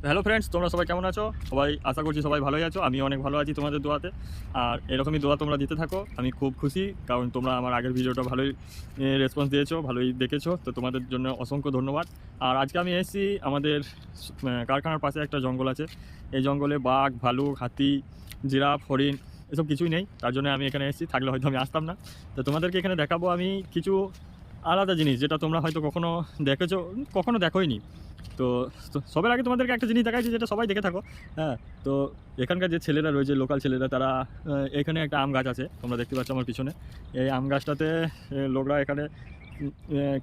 Hello friends, তোমরা সবাই কেমন আছো? সবাই আশা করছি সবাই ভালোই আছো। আমি অনেক ভালো আছি তোমাদের দোয়াতে। আর এরকমই দোয়া তোমরা দিতে থাকো, আমি খুব খুশি। কারণ তোমরা আমার আগের ভিডিওটা ভালোই রেসপন্স দিয়েছো, ভালোই দেখেছো, তো তোমাদের জন্য অসংখ্য ধন্যবাদ। আর আজকে আমি এসেছি আমাদের কারখানার পাশে একটা জঙ্গল আছে। এই জঙ্গলে বাঘ, ভালুক, হাতি, জিরাফ, হরিণ এসব কিছুই নেই। তার জন্য আমি এখানে এসেছি, থাকলে হয়তো আমি আসতাম না। তো তোমাদেরকে এখানে দেখাবো আমি কিছু আলাদা জিনিস, যেটা তোমরা হয়তো কখনো দেখেছো, কখনো দেখোইনি। তো তো সবার আগে তোমাদেরকে একটা জিনিস দেখাচ্ছি, যেটা সবাই দেখে থাকো। হ্যাঁ, তো এখানকার যে ছেলেরা রয়েছে, লোকাল ছেলেরা, তারা এখানে একটা আম গাছ আছে, তোমরা দেখতে পাচ্ছ আমার পিছনে। এই আম গাছটাতে লোকরা এখানে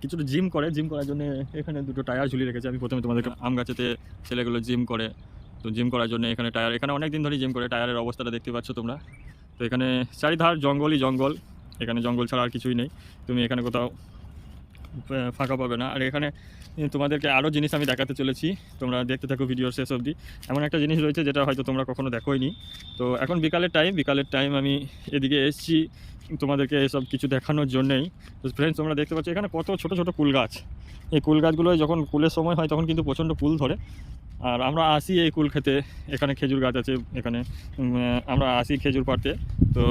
কিছুটা জিম করে। জিম করার জন্য এখানে দুটো টায়ার ঝুলিয়ে রেখেছে। আমি প্রথমে তোমাদেরকে আম গাছেতে ছেলেগুলো জিম করে, তো জিম করার জন্য এখানে টায়ার, এখানে অনেক দিন ধরেই জিম করে। টায়ারের অবস্থাটা দেখতে পাচ্ছ তোমরা। তো এখানে চারিধার জঙ্গলই জঙ্গল, এখানে জঙ্গল ছাড়া আর কিছুই নেই। তুমি এখানে কোথাও ফাঁকা পাবে না। আর এখানে তোমাদেরকে আরও জিনিস আমি দেখাতে চলেছি, তোমরা দেখতে থাকো ভিডিওর শেষ অবধি। এমন একটা জিনিস রয়েছে যেটা হয়তো তোমরা কখনো দেখোইনি। তো এখন বিকালের টাইম আমি এদিকে এসেছি তোমাদেরকে এসব কিছু দেখানোর জন্যেই। তো ফ্রেন্ডস, তোমরা দেখতে পাচ্ছ এখানে কত ছোট ছোট কুল গাছ। এই কুল গাছগুলো যখন কুলের সময় হয় তখন কিন্তু প্রচণ্ড কুল ধরে। আর আমরা আসি এই কুল খেতে, এখানে খেজুর গাছ আছে এখানে, আমরা আসি খেজুর পাড়তে। তো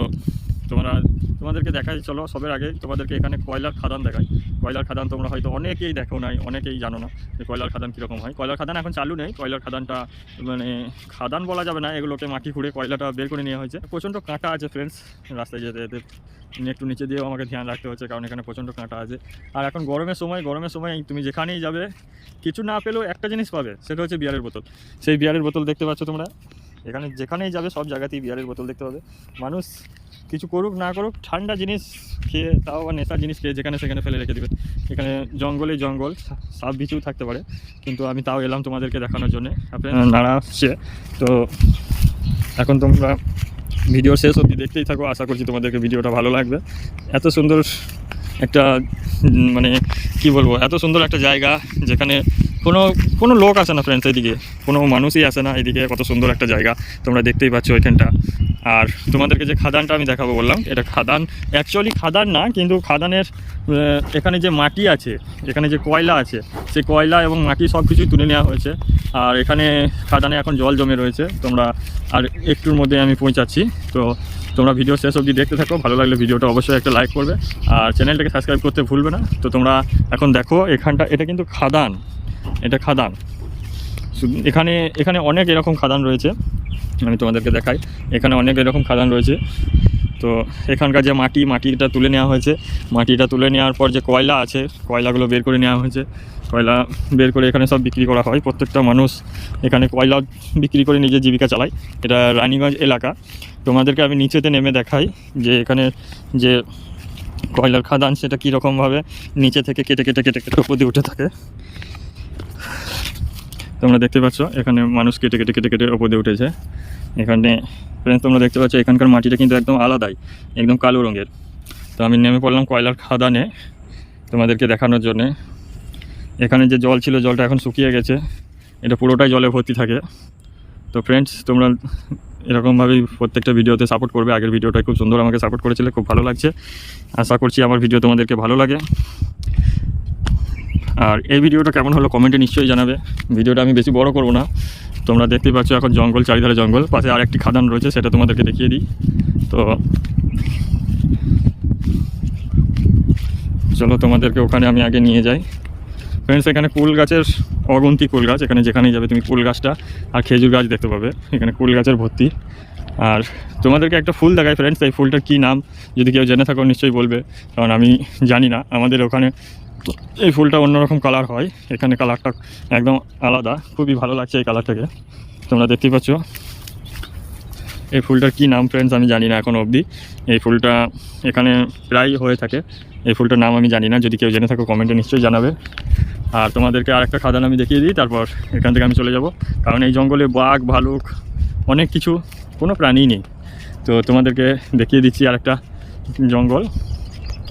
তোমাদেরকে দেখাই, চলো সবের আগে তোমাদেরকে এখানে কয়লার খাদান দেখাই। কয়লার খাদান তোমরা হয়তো অনেকেই দেখো নাই, অনেকেই জানো না যে কয়লার খাদান কীরকম হয়। কয়লার খাদান এখন চালু নেই। কয়লার খাদানটা মানে খাদান বলা যাবে না, এগুলোকে মাটি খুঁড়ে কয়লাটা বের করে নেওয়া হয়েছে। প্রচণ্ড কাঁটা আছে ফ্রেন্ডস, রাস্তায় যেতে যেতে একটু নিচে দিয়েও আমাকে ধ্যান রাখতে হচ্ছে, কারণ এখানে প্রচণ্ড কাঁটা আছে। আর এখন গরমের সময় তুমি যেখানেই যাবে কিছু না পেলেও একটা জিনিস পাবে, সেটা হচ্ছে বিয়ারের বোতল। সেই বিয়ারের বোতল দেখতে পাচ্ছ তোমরা, এখানে যেখানেই যাবে সব জায়গাতেই বিয়ারের বোতল দেখতে পাবে। মানুষ কিছু করুক না করুক, ঠান্ডা জিনিস খেয়ে, তাও বা নেশার জিনিস খেয়ে যেখানে সেখানে ফেলে রেখে দেবে। এখানে জঙ্গল, সাপ বিছু থাকতে পারে, কিন্তু আমি তাও এলাম তোমাদেরকে দেখানোর জন্যে। আপনার নাড়া আসছে, তো এখন তোমরা ভিডিও শেষ অবধি দেখতেই থাকো। আশা করছি তোমাদেরকে ভিডিওটা ভালো লাগবে। এত সুন্দর একটা মানে কি বলবো, এত সুন্দর একটা জায়গা যেখানে কোনো লোক আসে না ফ্রেন্ডস, এদিকে কোনো মানুষই আসে না এদিকে। কত সুন্দর একটা জায়গা তোমরা দেখতেই পাচ্ছ এখানটা। আর তোমাদেরকে যে খাদানটা আমি দেখাবো বললাম, এটা খাদান, অ্যাকচুয়ালি খাদান না, কিন্তু খাদানের এখানে যে মাটি আছে, এখানে যে কয়লা আছে, সেই কয়লা এবং মাটি সব কিছুই তুলে নেওয়া হয়েছে। আর এখানে খাদানে এখন জল জমে রয়েছে। তোমরা আর একটুর মধ্যে আমি পৌঁছাচ্ছি। তো তোমরা ভিডিও শেষ অবধি দেখতে থাকো, ভালো লাগলে ভিডিওটা অবশ্যই একটা লাইক করবে, আর চ্যানেলটাকে সাবস্ক্রাইব করতে ভুলবে না। তো তোমরা এখন দেখো এখানটা, এটা কিন্তু খাদান, এটা খাদান। এখানে অনেক এরকম খাদান রয়েছে, আমি তোমাদেরকে দেখাই। এখানে অনেক এরকম খাদান রয়েছে। তো এখানকার যে মাটিটা তুলে নেওয়া হয়েছে। মাটিটা তুলে নেওয়ার পর যে কয়লা আছে, কয়লাগুলো বের করে নেওয়া হয়েছে। কয়লা বের করে এখানে সব বিক্রি করা হয়। প্রত্যেকটা মানুষ এখানে কয়লা বিক্রি করে নিজের জীবিকা চালায়। এটা রানীগঞ্জ এলাকা। তোমাদেরকে আমি নিচেতে নেমে দেখাই যে এখানে যে কয়লার খাদান, সেটা কীরকমভাবে নিচে থেকে কেটে উপর দিয়ে উঠে থাকে। তোমরা দেখতে পাচ্ছ এখানে মানুষ কেটে উপর দিয়ে উঠেছে। এখানে ফ্রেন্ডস তোমরা দেখতে পাচ্ছ এখানকার মাটিটা কিন্তু একদম আলাদাই, একদম কালো রঙের। তো আমি নেমে পড়লাম কয়লার খাদানে তোমাদেরকে দেখানোর জন্যে। এখানে যে জল ছিল, জলটা এখন শুকিয়ে গেছে, এটা পুরোটাই জলে ভর্তি থাকে। তো ফ্রেন্ডস, তোমরা এরকমভাবেই প্রত্যেকটা ভিডিওতে সাপোর্ট করবে। আগের ভিডিওটাই খুব সুন্দর আমাকে সাপোর্ট করেছিলে, খুব ভালো লাগছে। আশা করছি আমার ভিডিও তোমাদেরকে ভালো লাগে। আর এই ভিডিওটা কেমন হলো কমেন্টে নিশ্চয়ই জানাবে। ভিডিওটা আমি বেশি বড় করব না। তোমরা দেখতেই পাচ্ছ এখন জঙ্গল, চারিধারে জঙ্গল, পাশে আরেকটি খাদান রয়েছে, সেটা তোমাদেরকে দেখিয়ে দিই। তো চলো তোমাদেরকে ওখানে আমি আগে নিয়ে যাই। ফ্রেন্ডস, এখানে কুল গাছের অগুন্তি কুল গাছ, এখানে যেখানেই যাবে তুমি কুল গাছটা আর খেজুর গাছ দেখতে পাবে। এখানে কুল গাছের ভর্তি। আর তোমাদেরকে একটা ফুল দেখাই ফ্রেন্ডস, এই ফুলটার কী নাম যদি কেউ জেনে থাকো নিশ্চয়ই বলবে, কারণ আমি জানি না। আমাদের ওখানে এই ফুলটা অন্যরকম কালার হয়, এখানে কালারটা একদম আলাদা। খুবই ভালো লাগছে এই কালারটাকে, তোমরা দেখতেই পাচ্ছ। এই ফুলটার কী নাম ফ্রেন্ডস আমি জানি না এখন অবধি। এই ফুলটা এখানে প্রায় হয়ে থাকে, এই ফুলটার নাম আমি জানি না। যদি কেউ জেনে থাকো কমেন্টে নিশ্চয়ই জানাবে। আর তোমাদেরকে আরেকটা খাদান আমি দেখিয়ে দিই, তারপর এখান থেকে আমি চলে যাব। কারণ এই জঙ্গলে বাঘ, ভালুক, অনেক কিছু, কোনো প্রাণীই নেই। তো তোমাদেরকে দেখিয়ে দিচ্ছি আরেকটা জঙ্গল।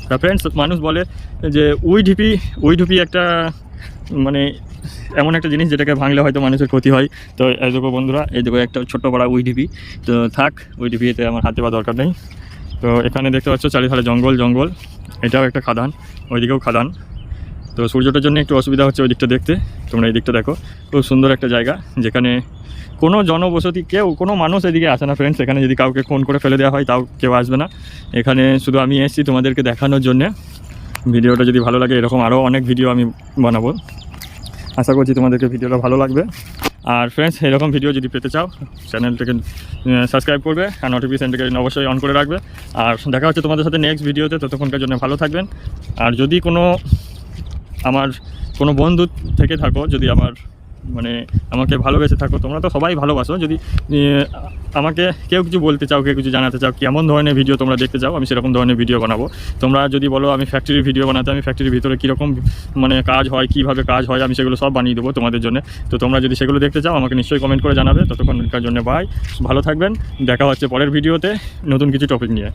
তা ফ্রেন্ডস, মানুষ বলে যে উই ঢুপি একটা মানে এমন একটা জিনিস যেটাকে ভাঙলে হয়তো মানুষের ক্ষতি হয়। তো এই দেখো বন্ধুরা, এই দেখো একটা ছোট্ট বড়া উই ঢিপি। তো থাক, উই ঢিপিতে আমার হাতে বা দরকার নেই। তো এখানে দেখতে পাচ্ছ চারিধারে জঙ্গল, এটাও একটা খাদান, ওইদিকেও খাদান। তো সূর্যটার জন্য একটু অসুবিধা হচ্ছে ওই দিকটা দেখতে। তোমরা এই দিকটা দেখো, খুব সুন্দর একটা জায়গা যেখানে কোনো জনবসতি কোনো মানুষ এদিকে আসে না ফ্রেন্ডস। এখানে যদি কাউকে ফোন করে ফেলে দেওয়া হয় তাও কেউ আসবে না। এখানে শুধু আমি এসেছি তোমাদেরকে দেখানোর জন্যে। ভিডিওটা যদি ভালো লাগে এরকম আরও অনেক ভিডিও আমি বানাবো, আশা করছি তোমাদেরকে ভিডিওটা ভালো লাগবে। আর ফ্রেন্ডস এরকম ভিডিও যদি পেতে চাও চ্যানেলটাকে সাবস্ক্রাইব করবে আর নোটিফিকেশানটাকে অবশ্যই অন করে রাখবে। আর দেখা হচ্ছে তোমাদের সাথে নেক্সট ভিডিওতে, ততক্ষণকার জন্য ভালো থাকবেন। আর যদি আমার কোনো বন্ধু থেকে থাকো, যদি আমাকে ভালোবেসে থাকো, তোমরা তো সবাই ভালোবাসো, যদি আমাকে কেউ কিছু বলতে চাও, কেউ কিছু জানাতে চাও, কেমন ধরনের ভিডিও তোমরা দেখতে চাও, আমি সেরকম ধরনের ভিডিও বানাবো। তোমরা যদি বলো আমি ফ্যাক্টরির ভিডিও বানাতে, আমি ফ্যাক্টরির ভিতরে কীরকম কাজ হয়, কীভাবে কাজ হয়, আমি সেগুলো সব বানিয়ে দেবো তোমাদের জন্য। তো তোমরা যদি সেগুলো দেখতে চাও আমাকে নিশ্চয়ই কমেন্ট করে জানাবে। ততক্ষণকার জন্য বাই, ভালো থাকবেন। দেখা হচ্ছে পরের ভিডিওতে নতুন কিছু টপিক নিয়ে।